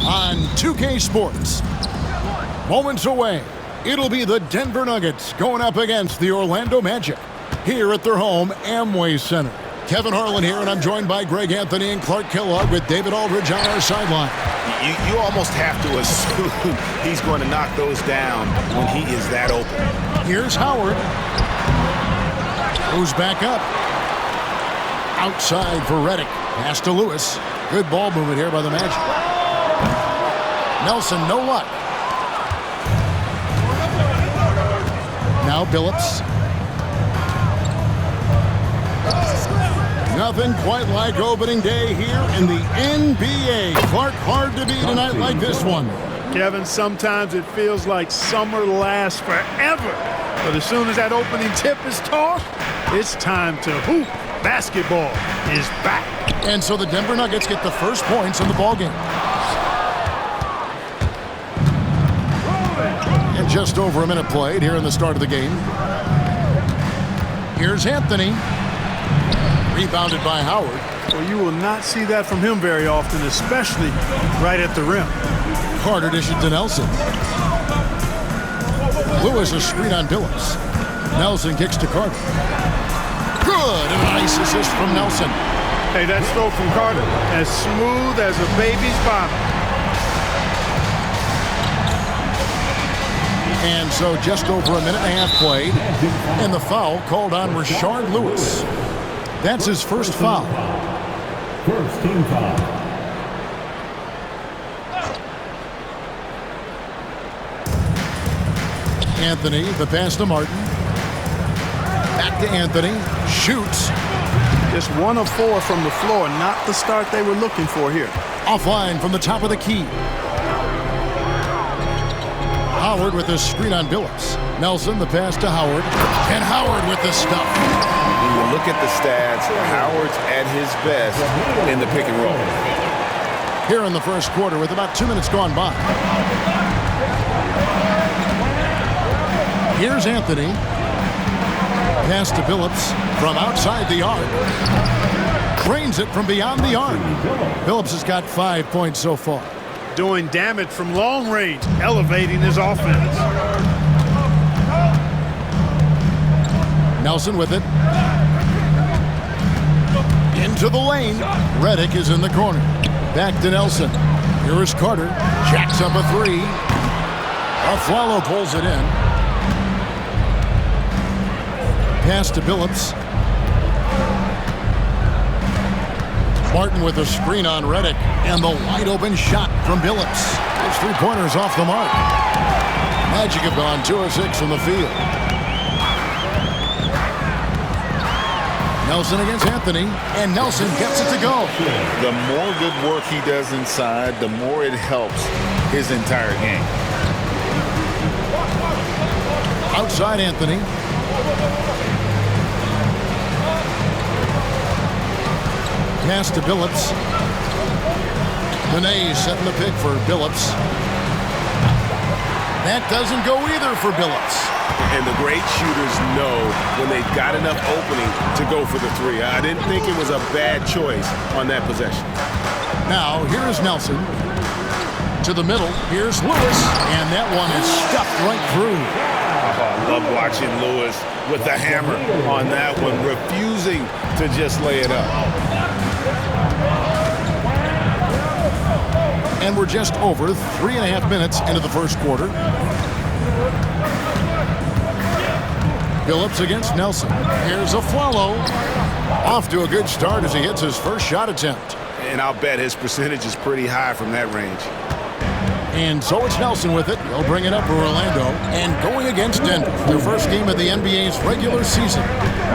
on 2K Sports. Moments away, it'll be the Denver Nuggets going up against the Orlando Magic here at their home Amway Center. Kevin Harlan here, and I'm joined by Greg Anthony and Clark Kellogg with David Aldridge on our sideline. You almost have to assume he's going to knock those down when he is that open. Here's Howard. Goes back up. Outside for Redick. Pass to Lewis. Good ball movement here by the Magic. Nelson, no luck. Now Billups. Nothing quite like opening day here in the NBA. Clark, hard to beat a night like this one. Kevin, sometimes it feels like summer lasts forever. But as soon as that opening tip is tossed, it's time to hoop. Basketball is back. And so the Denver Nuggets get the first points in the ballgame. And just over a minute played here in the start of the game. Here's Anthony. Rebounded by Howard. Well, you will not see that from him very often, especially right at the rim. Carter dishes to Nelson. Lewis a screen on Billups. Nelson kicks to Carter. Good, and a nice assist from Nelson. Hey, that stroke from Carter, as smooth as a baby's bottom. And so just over a minute and a half played, and the foul called on Rashard Lewis. That's his first foul. First team foul. Anthony, the pass to Martin. Back to Anthony. Shoots. Just 1 of 4 from the floor, not the start they were looking for here. Offline from the top of the key. Howard with a screen on Billups. Nelson, the pass to Howard. And Howard with the stuff. When you look at the stats, Howard's at his best in the pick and roll. Here in the first quarter with about 2 minutes gone by. Here's Anthony. Pass to Billups from outside the arc. Drains it from beyond the arc. Billups has got 5 points so far. Doing damage from long range, elevating his offense. Nelson with it. Into the lane. Redick is in the corner. Back to Nelson. Here is Carter. Jacks up a three. Aflalo pulls it in. Pass to Billups. Martin with a screen on Redick. And the wide open shot from Billups. His three-pointers off the mark. Magic have gone 2 of 6 from the field. Nelson against Anthony, and Nelson gets it to go. The more good work he does inside, the more it helps his entire game. Outside Anthony. Pass to Billups. Benet setting the pick for Billups. That doesn't go either for Billups. And the great shooters know when they've got enough opening to go for the three. I didn't think it was a bad choice on that possession. Now, here's Nelson. To the middle, here's Lewis. And that one is stuffed right through. I love watching Lewis with the hammer on that one, refusing to just lay it up. And we're just over 3.5 minutes into the first quarter. Billups against Nelson. Here's Aflalo. Off to a good start as he hits his first shot attempt. And I'll bet his percentage is pretty high from that range. And so it's Nelson with it. He'll bring it up for Orlando. And going against Denver, their first game of the NBA's regular season.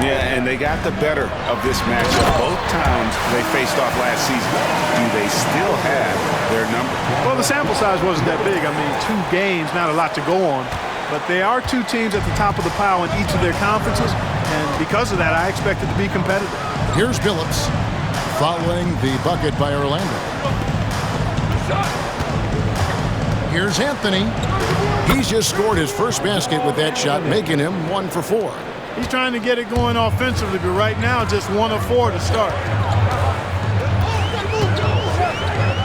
Yeah, and they got the better of this matchup both times they faced off last season. Do they still have their number? Well, the sample size wasn't that big. I mean, 2 games, not a lot to go on. But they are 2 teams at the top of the pile in each of their conferences. And because of that, I expect it to be competitive. Here's Billups following the bucket by Orlando. Here's Anthony. He's just scored his first basket with that shot, making him 1 for 4. He's trying to get it going offensively, but right now just 1 of 4 to start.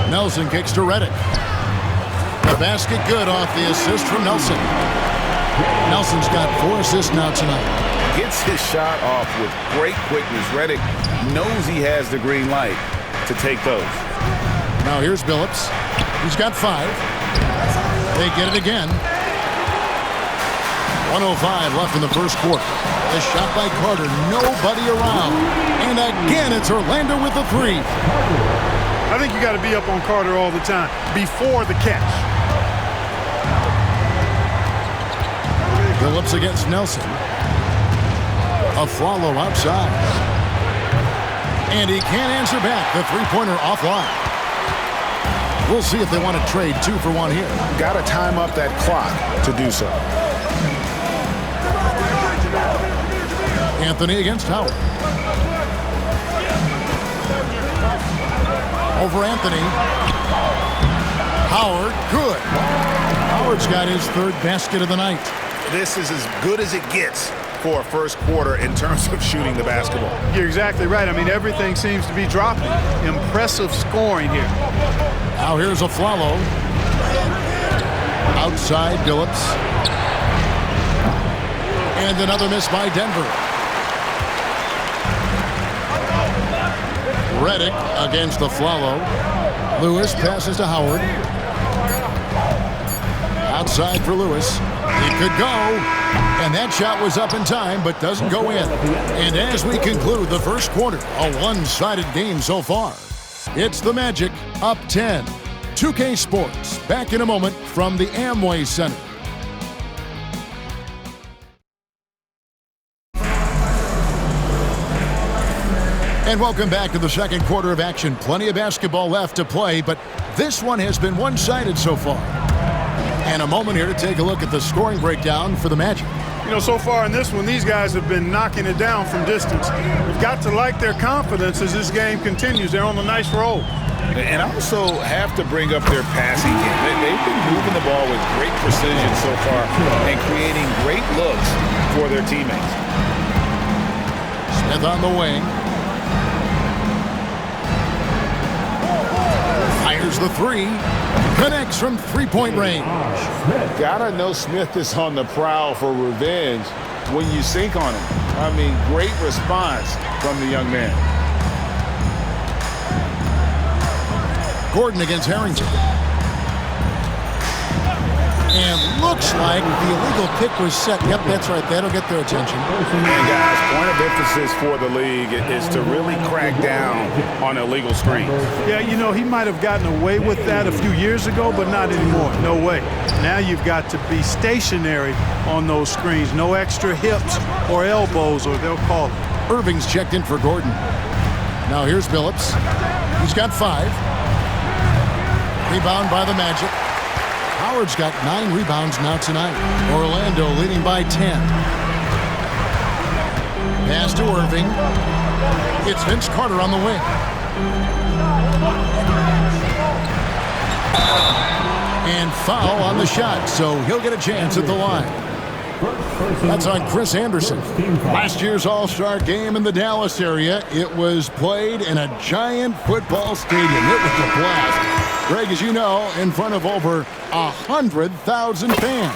Nelson kicks to Redick. The basket good off the assist from Nelson. Nelson's got 4 assists now tonight. Gets his shot off with great quickness. Redick knows he has the green light to take those. Now here's Billups. He's got 5. They get it again. 1:05 left in the first quarter. The shot by Carter, nobody around. And again, it's Orlando with the 3. I think you got to be up on Carter all the time before the catch. Billups against Nelson. A follow outside. And he can't answer back. The three-pointer offline. We'll see if they want to trade 2 for 1 here. Got to time up that clock to do so. Anthony against Howard. Over Anthony. Howard, good. Howard's got his 3rd basket of the night. This is as good as it gets for a first quarter in terms of shooting the basketball. You're exactly right. I mean, everything seems to be dropping. Impressive scoring here. Now here's a Flalo. Outside Billups. And another miss by Denver. Redick against the Flalo. Lewis passes to Howard. Outside for Lewis. It could go. And that shot was up in time, but doesn't go in. And as we conclude the first quarter, a one-sided game so far. It's the Magic up 10. 2K Sports back in a moment from the Amway Center. And welcome back to the second quarter of action. Plenty of basketball left to play, but this one has been one-sided so far. And a moment here to take a look at the scoring breakdown for the Magic. You know, so far in this one, these guys have been knocking it down from distance. You've got to like their confidence as this game continues. They're on a nice roll. And I also have to bring up their passing game. They've been moving the ball with great precision so far and creating great looks for their teammates. Smith on the wing. Fires the 3. Connects from three-point range. Gotta know Smith is on the prowl for revenge when you sink on him. I mean, great response from the young man. Gordon against Harrington. And looks like the illegal pick was set. Yep, that's right. That'll get their attention. And guys, point of emphasis for the league is to really crack down on illegal screens. Yeah, you know, he might have gotten away with that a few years ago, but not anymore. No way. Now you've got to be stationary on those screens. No extra hips or elbows, or they'll call it. Irving's checked in for Gordon. Now here's Billups. He's got 5. Rebound by the Magic. Howard's got 9 rebounds now tonight. Orlando leading by 10. Pass to Irving. It's Vince Carter on the wing. And foul on the shot, so he'll get a chance at the line. That's on Chris Anderson. Last year's All-Star game in the Dallas area, it was played in a giant football stadium. It was a blast. Greg, as you know, in front of over 100,000 fans.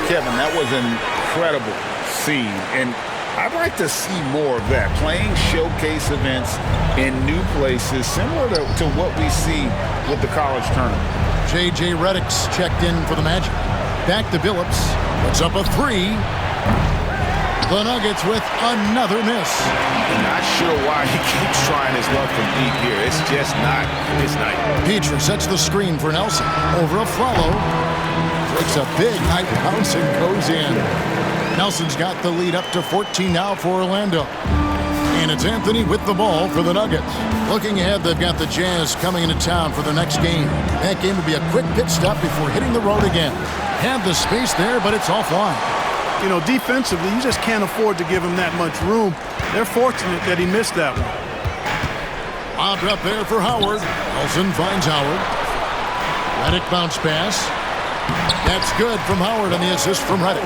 Kevin, that was an incredible scene, and I'd like to see more of that. Playing showcase events in new places, similar to what we see with the college tournament. J.J. Redick's checked in for the Magic. Back to Billups. Puts up a 3. The Nuggets with another miss. Not sure why he keeps trying his luck from deep here. It's just not his night. Petra sets the screen for Nelson. Over a follow. Takes a big high bounce and goes in. Nelson's got the lead up to 14 now for Orlando. And it's Anthony with the ball for the Nuggets. Looking ahead, they've got the Jazz coming into town for their next game. That game will be a quick pit stop before hitting the road again. Had the space there, but it's offline. You know, defensively, you just can't afford to give him that much room. They're fortunate that he missed that one. Lobbed up there for Howard. Nelson finds Howard. Redick bounce pass. That's good from Howard on the assist from Redick.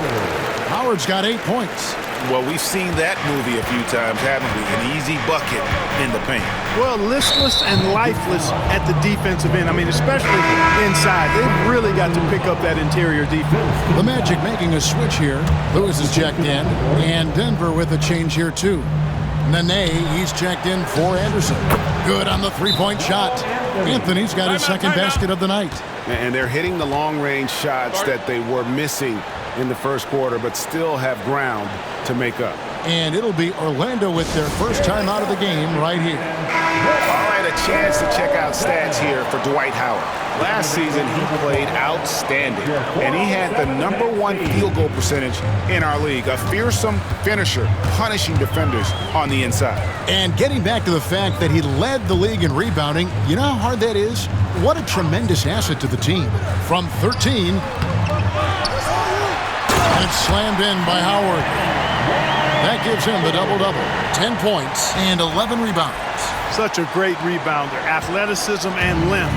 Howard's got 8 points. Well, we've seen that movie a few times, haven't we? An easy bucket in the paint. Well, listless and lifeless at the defensive end. I mean, especially inside. They've really got to pick up that interior defense. The Magic making a switch here. Lewis is checked in, and Denver with a change here too. Nene, he's checked in for Anderson. Good on the three-point shot. Anthony's got his second basket of the night. And they're hitting the long-range shots that they were missing in the first quarter, but still have ground to make up. And it'll be Orlando with their first time out of the game right here. All right, a chance to check out stats here for Dwight Howard. Last season, he played outstanding, and he had the #1 field goal percentage in our league, a fearsome finisher, punishing defenders on the inside. And getting back to the fact that he led the league in rebounding, you know how hard that is? What a tremendous asset to the team. From 13, and it's slammed in by Howard. That gives him the double-double. 10 points and 11 rebounds. Such a great rebounder, athleticism and length.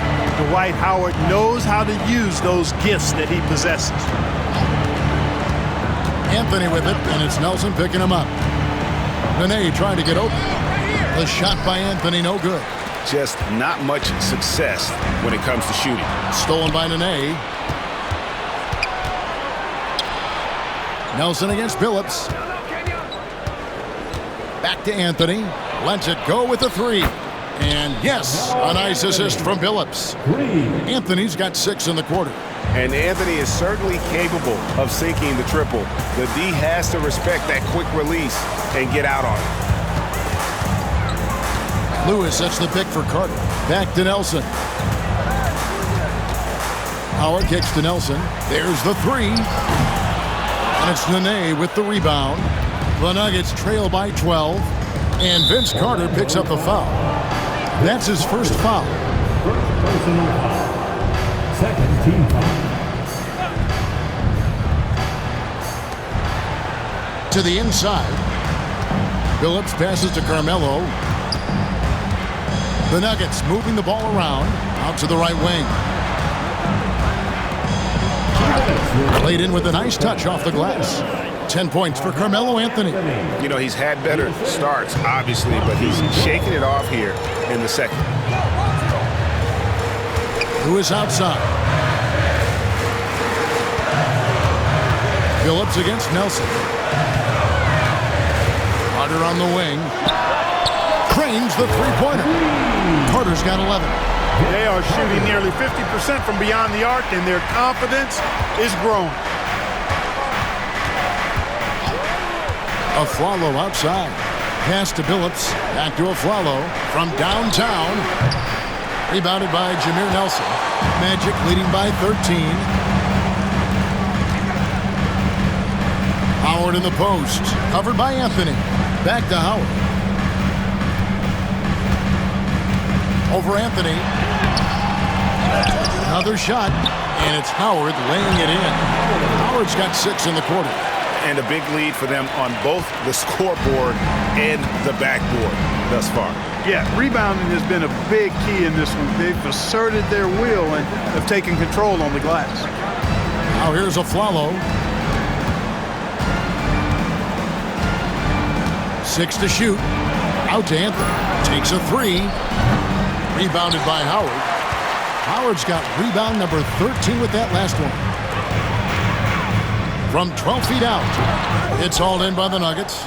Dwight Howard knows how to use those gifts that he possesses. Anthony with it, and it's Nelson picking him up. Nene trying to get open. The shot by Anthony, no good. Just not much success when it comes to shooting. Stolen by Nene. Nelson against Phillips. Back to Anthony. Lets it go with the three. And yes, a nice assist from Phillips. Anthony's got 6 in the quarter. And Anthony is certainly capable of sinking the triple. The D has to respect that quick release and get out on it. Lewis sets the pick for Carter. Back to Nelson. Howard kicks to Nelson. There's the three. And it's Nene with the rebound. The Nuggets trail by 12. And Vince Carter picks up the foul. That's his first foul. First personal foul. Second team foul. To the inside. Phillips passes to Carmelo. The Nuggets moving the ball around. Out to the right wing. Played in with a nice touch off the glass. 10 points for Carmelo Anthony. You know, he's had better starts, obviously, but he's shaking it off here in the second. Lewis outside. Phillips against Nelson. Carter on the wing. Cranes the three-pointer. Carter's got 11. They are shooting nearly 50% from beyond the arc, and their confidence is growing. Aflalo outside. Pass to Phillips. Back to Aflalo from downtown. Rebounded by Jameer Nelson. Magic leading by 13. Howard in the post. Covered by Anthony. Back to Howard. Over Anthony. Another shot. And it's Howard laying it in. Howard's got 6 in the quarter. And a big lead for them on both the scoreboard and the backboard thus far. Yeah, rebounding has been a big key in this one. They've asserted their will and have taken control on the glass. Now here's Aflalo. 6 to shoot. Out to Anthony. Takes a three. Rebounded by Howard. Howard's got rebound number 13 with that last one. From 12 feet out. It's hauled in by the Nuggets.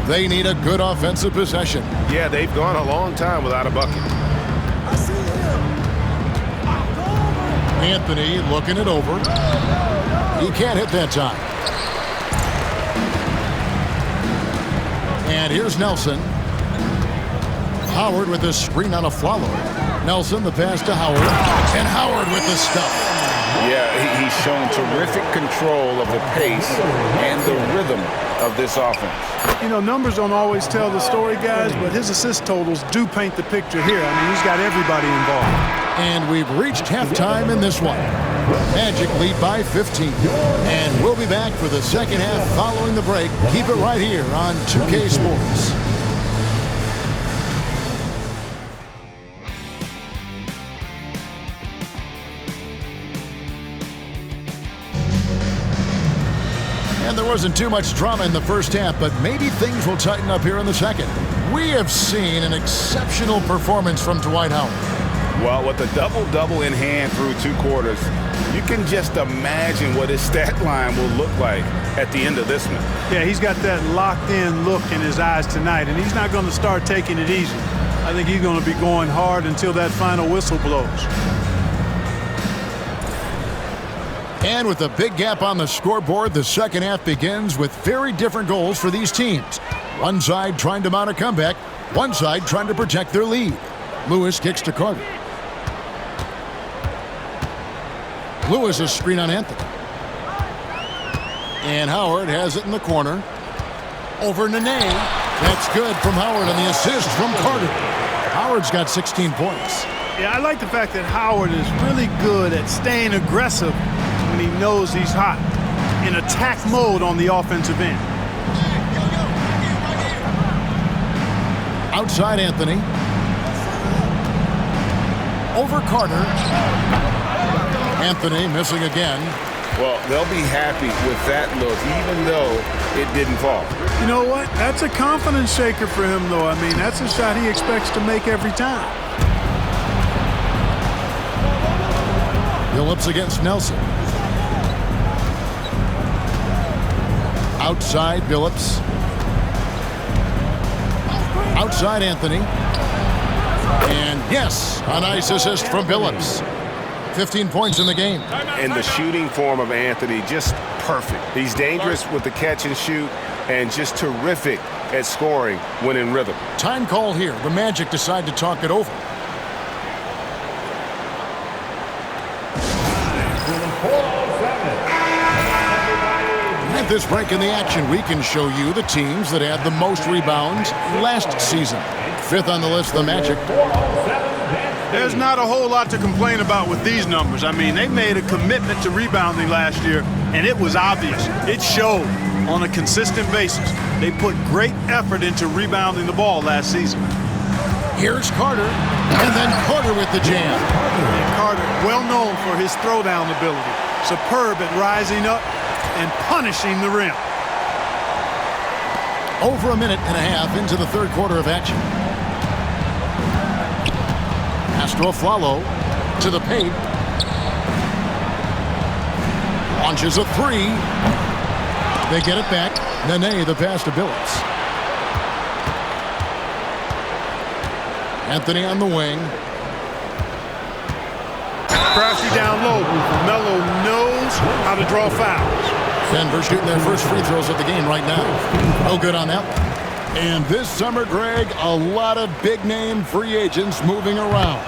They need a good offensive possession. Yeah, they've gone a long time without a bucket. Anthony looking it over. He can't hit that time. And here's Nelson. Howard with the screen on Aflalo. Nelson the pass to Howard. And Howard with the stuff. Yeah, he's shown terrific control of the pace and the rhythm of this offense. You know, numbers don't always tell the story, guys, but his assist totals do paint the picture here. I mean, he's got everybody involved. And we've reached halftime in this one. Magic lead by 15. And we'll be back for the second half following the break. Keep it right here on 2K Sports. And there wasn't too much drama in the first half, but maybe things will tighten up here in the second. We have seen an exceptional performance from Dwight Howard. Well, with a double-double in hand through 2 quarters, you can just imagine what his stat line will look like at the end of this one. Yeah, he's got that locked-in look in his eyes tonight, and he's not going to start taking it easy. I think he's going to be going hard until that final whistle blows. And with a big gap on the scoreboard, the second half begins with very different goals for these teams. One side trying to mount a comeback, one side trying to protect their lead. Lewis kicks to Carter. Lewis a screen on Anthony. And Howard has it in the corner. Over Nene. That's good from Howard on the assist from Carter. Howard's got 16 points. Yeah, I like the fact that Howard is really good at staying aggressive when he knows he's hot, in attack mode on the offensive end. Outside Anthony. Over Carter. Anthony missing again. Well, they'll be happy with that look, even though it didn't fall. You know what? That's a confidence shaker for him, though. I mean, that's a shot he expects to make every time. Phillips against Nelson. Outside Phillips. Outside Anthony. And yes, a nice assist from Phillips. 15 points in the game. And the shooting form of Anthony, just perfect. He's dangerous with the catch and shoot and just terrific at scoring when in rhythm. Time call here. The Magic decide to talk it over. At this break in the action, we can show you the teams that had the most rebounds last season. 5th on the list, the Magic. There's not a whole lot to complain about with these numbers. I mean, they made a commitment to rebounding last year, and it was obvious. It showed on a consistent basis. They put great effort into rebounding the ball last season. Here's Carter, and then Carter with the jam. And Carter, well known for his throwdown ability. Superb at rising up and punishing the rim. Over a minute and a half into the third quarter of action. Astroflalo to the paint. Launches a 3. They get it back. Nene the pass to Billups. Anthony on the wing. Crafty down low. Melo knows how to draw fouls. Denver shooting their first free throws of the game right now. No good on that one. And this summer, Greg, a lot of big-name free agents moving around.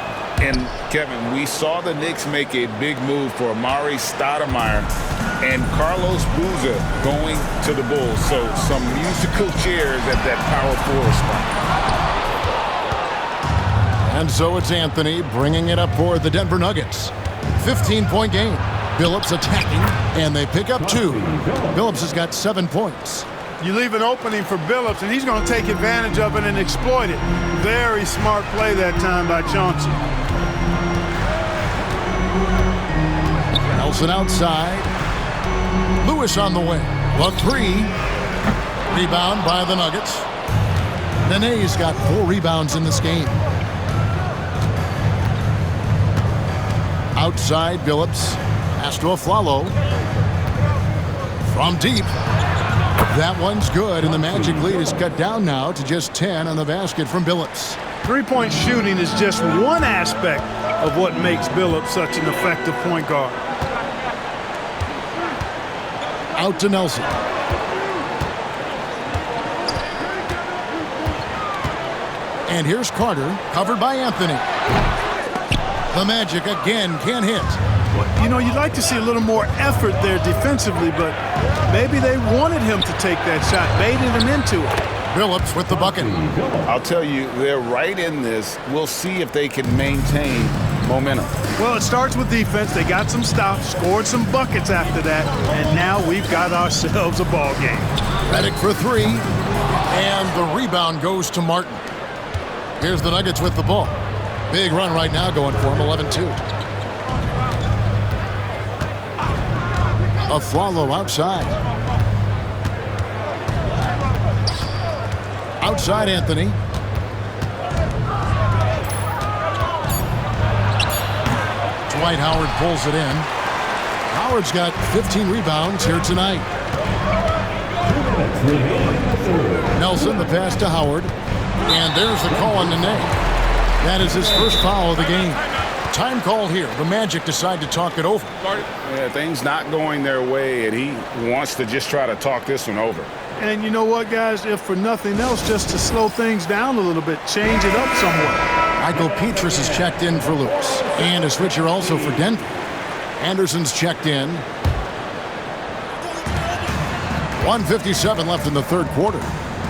And, Kevin, we saw the Knicks make a big move for Amari Stoudemire and Carlos Boozer going to the Bulls. So some musical chairs at that power forward spot. And so it's Anthony bringing it up for the Denver Nuggets. 15-point game. Billups attacking, and they pick up 2. Billups has got 7 points. You leave an opening for Billups, and he's going to take advantage of it and exploit it. Very smart play that time by Chauncey. Nelson outside. Lewis on the wing. The 3. Rebound by the Nuggets. Nene's got 4 rebounds in this game. Outside Billups. Astroflalo. From deep. That one's good, and the Magic lead is cut down now to just 10 on the basket from Billups. Three-point shooting is just one aspect of what makes Billups such an effective point guard. Out to Nelson. And here's Carter, covered by Anthony. The Magic again can't hit. You know, you'd like to see a little more effort there defensively, but maybe they wanted him to take that shot, baited him into it. Billups with the bucket. I'll tell you, they're right in this. We'll see if they can maintain momentum. Well, it starts with defense. They got some stops, scored some buckets after that, and now we've got ourselves a ball game. Redick for 3, and the rebound goes to Martin. Here's the Nuggets with the ball. Big run right now going for him, 11-2. Aflalo outside. Outside Anthony. Dwight Howard pulls it in. Howard's got 15 rebounds here tonight. Nelson, the pass to Howard. And there's the call on the name. That is his first foul of the game. Time called here. The Magic decide to talk it over. Yeah, things not going their way, and he wants to just try to talk this one over. And you know what, guys? If for nothing else, just to slow things down a little bit, change it up somewhat. Michael Petrus is checked in for Lewis. And a switcher also for Denver. Anderson's checked in. 1:57 left in the third quarter.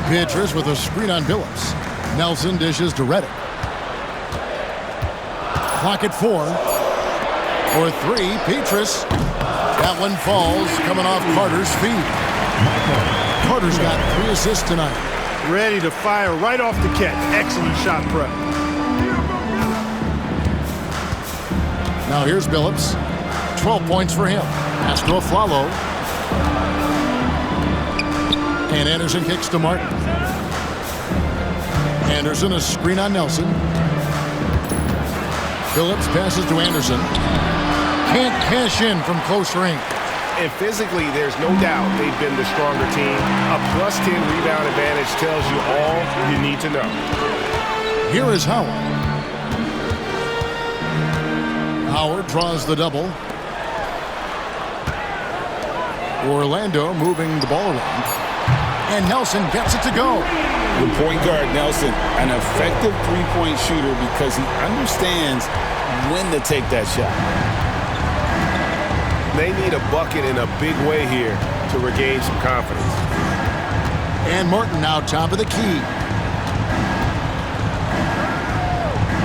Petrus with a screen on Billups. Nelson dishes to Redick. Clock at 4. For 3, Petrus. That one falls, coming off Carter's feet. Carter's got 3 assists tonight. Ready to fire right off the catch. Excellent shot prep. Now here's Billups. 12 points for him. Pass to Aflalo. And Anderson kicks to Martin. Anderson, a screen on Nelson. Billups passes to Anderson. Can't cash in from close range. And physically, there's no doubt they've been the stronger team. A +10 rebound advantage tells you all you need to know. Here is Howard. Howard draws the double. Orlando moving the ball around. And Nelson gets it to go. The point guard, Nelson, an effective three-point shooter because he understands when to take that shot. They need a bucket in a big way here to regain some confidence. And Martin now top of the key.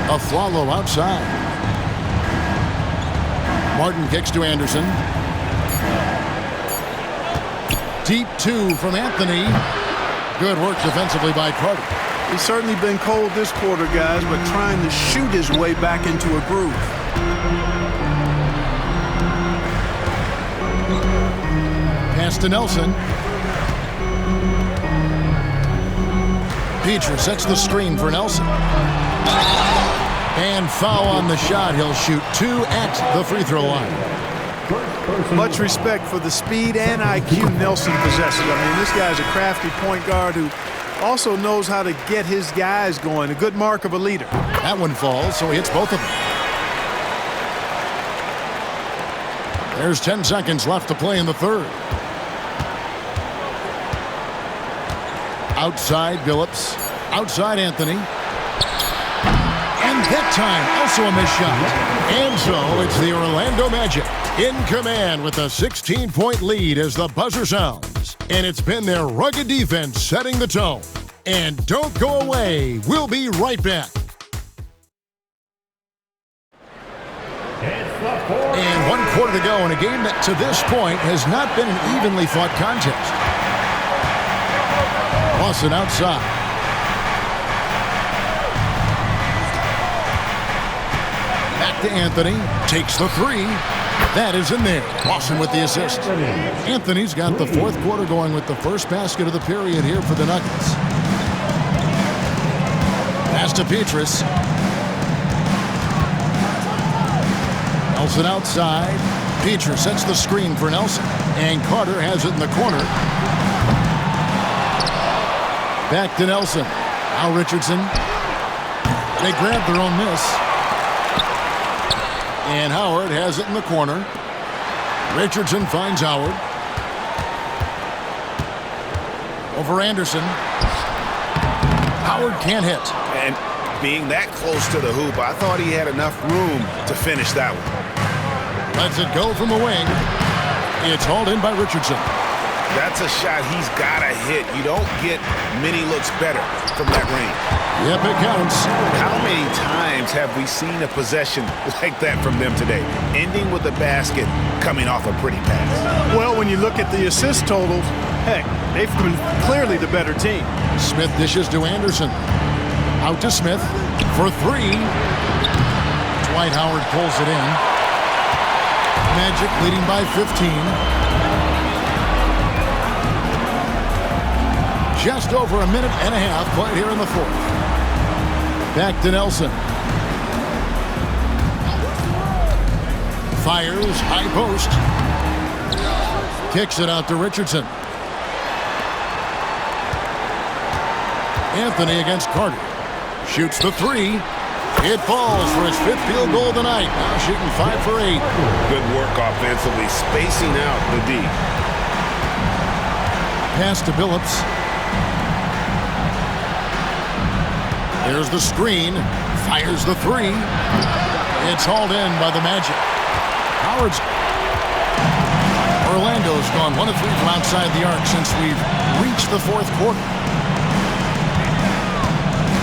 Aflalo outside. Martin kicks to Anderson. Deep 2 from Anthony. Good work defensively by Carter. He's certainly been cold this quarter, guys, but trying to shoot his way back into a groove. Pass to Nelson. Petrus sets the screen for Nelson. And foul on the shot. He'll shoot 2 at the free throw line. Much respect for the speed and IQ Nelson possesses. I mean, this guy's a crafty point guard who also knows how to get his guys going. A good mark of a leader. That one falls, so he hits both of them. There's 10 seconds left to play in the third. Outside Billups. Outside Anthony. And that time, also a missed shot. And so it's the Orlando Magic in command with a 16-point lead as the buzzer sounds. And it's been their rugged defense setting the tone. And don't go away. We'll be right back. And 1 quarter to go in a game that to this point has not been an evenly fought contest. Lawson outside. Back to Anthony. Takes the 3. That is in there. Lawson with the assist. Anthony's got the 4th quarter going with the first basket of the period here for the Nuggets. Pass to Petrus. Nelson outside. Petrus sets the screen for Nelson. And Carter has it in the corner. Back to Nelson. Now Richardson. They grab their own miss. And Howard has it in the corner. Richardson finds Howard. Over Anderson. Howard can't hit. And being that close to the hoop, I thought he had enough room to finish that one. Lets it go from the wing. It's hauled in by Richardson. That's a shot he's got to hit. You don't get many looks better from that range. Yep, it counts. How many times have we seen a possession like that from them today, ending with a basket coming off a pretty pass? Well, when you look at the assist totals, heck, they've been clearly the better team. Smith dishes to Anderson. Out to Smith for 3. Dwight Howard pulls it in. Magic leading by 15. Just over a minute and a half played here in the fourth. Back to Nelson. Fires, high post. Kicks it out to Richardson. Anthony against Carter. Shoots the three. It falls for his fifth field goal tonight. Now shooting 5 for 8. Good work offensively, spacing out the D. Pass to Billups. There's the screen. Fires the three. It's hauled in by the Magic. Howard's. Orlando's gone 1 of 3 from outside the arc since we've reached the fourth quarter.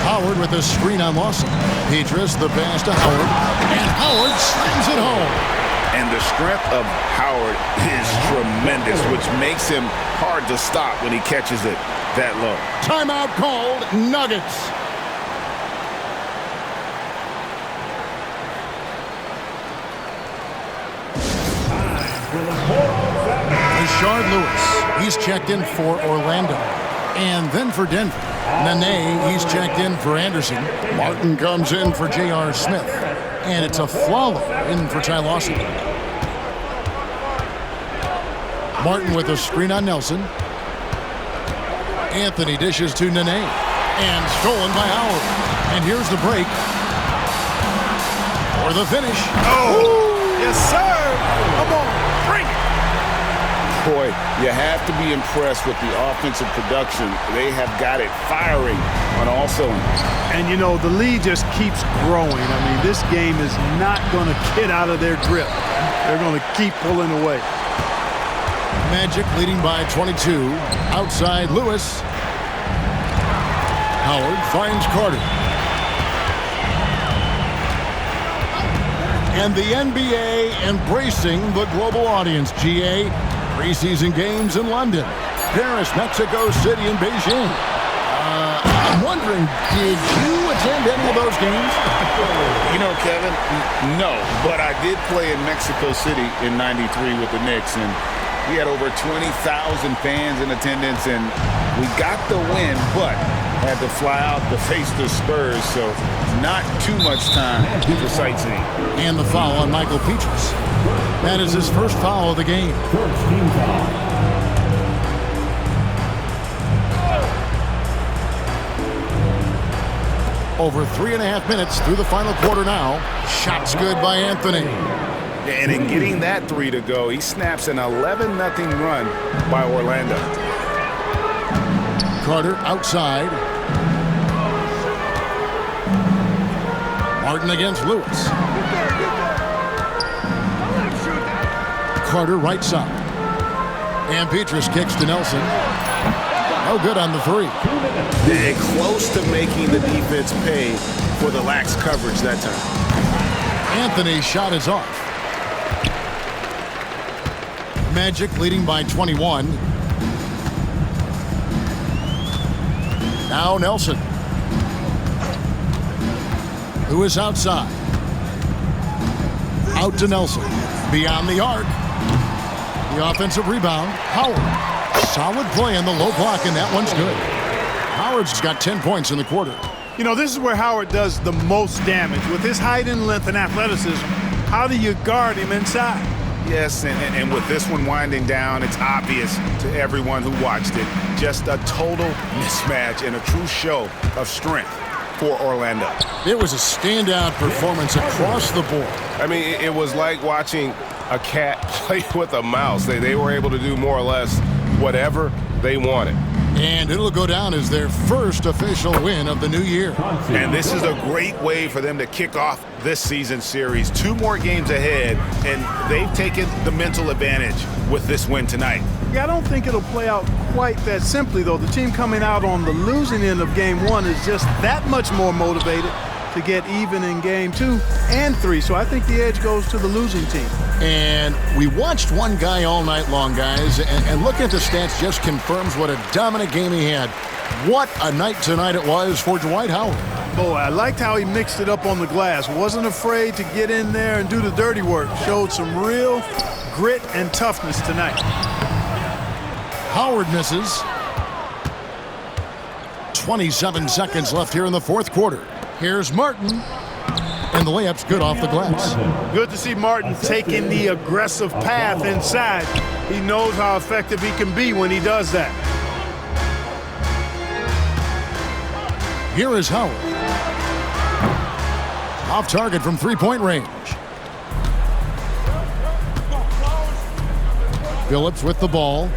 Howard with a screen on Lawson. Petrus, the pass to Howard. And Howard slams it home. And the strength of Howard is tremendous, which makes him hard to stop when he catches it that low. Timeout called. Nuggets. Rashard Lewis. He's checked in for Orlando. And then for Denver. Nene, he's checked in for Anderson. Martin comes in for J.R. Smith. And it's a Flalo in for Ty Lawson. Martin with a screen on Nelson. Anthony dishes to Nene. And stolen by Howard. And here's the break. For the finish. Oh, yes, sir. Come on, bring it. Boy, you have to be impressed with the offensive production. They have got it firing on all cylinders. And, you know, the lead just keeps growing. I mean, this game is not going to get out of their grip. They're going to keep pulling away. Magic leading by 22. Outside Lewis. Howard finds Carter. And the NBA embracing the global audience. GA. Preseason games in London, Paris, Mexico City, and Beijing. I'm wondering, did you attend any of those games? You know, Kevin, no, but I did play in Mexico City in '93 with the Knicks, and we had over 20,000 fans in attendance, and we got the win, but had to fly out to face the Spurs, so not too much time for sightseeing. And the foul on Michael Petrus. That is his first foul of the game. First team foul. Over 3.5 minutes through the final quarter now. Shots good by Anthony. And in getting that three to go, he snaps an 11-0 run by Orlando. Carter outside. Martin against Lewis. Carter right side. And Petrus kicks to Nelson. No good on the three. And close to making the defense pay for the lax coverage that time. Anthony's shot is off. Magic leading by 21. Now Nelson. Who is outside. Out to Nelson. Beyond the arc. The offensive rebound. Howard. Solid play in the low block, and that one's good. Howard's got 10 points in the quarter. You know, this is where Howard does the most damage. With his height and length and athleticism, how do you guard him inside? Yes, and with this one winding down, it's obvious to everyone who watched it. Just a total mismatch and a true show of strength for Orlando. It was a standout performance across the board. I mean, it was like watching a cat play with a mouse. They were able to do more or less whatever they wanted. And it'll go down as their first official win of the new year. And this is a great way for them to kick off this season series. 2 more games ahead, and they've taken the mental advantage with this win tonight. Yeah, I don't think it'll play out quite that simply, though. The team coming out on the losing end of game 1 is just that much more motivated to get even in game 2 and 3. So I think the edge goes to the losing team. And we watched one guy all night long, guys, and looking at the stats just confirms what a dominant game he had. What a night tonight it was for Dwight Howard. Boy, I liked how he mixed it up on the glass. Wasn't afraid to get in there and do the dirty work. Showed some real grit and toughness tonight. Howard misses. 27 seconds left here in the fourth quarter. Here's Martin. And the layup's good off the glass. Good to see Martin taking the aggressive path inside. He knows how effective he can be when he does that. Here is Howard. Off target from three-point range. Phillips with the ball.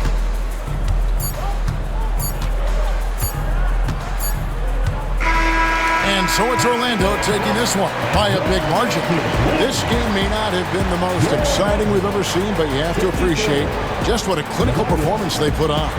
And so it's Orlando taking this one by a big margin. This game may not have been the most exciting we've ever seen, but you have to appreciate just what a clinical performance they put on.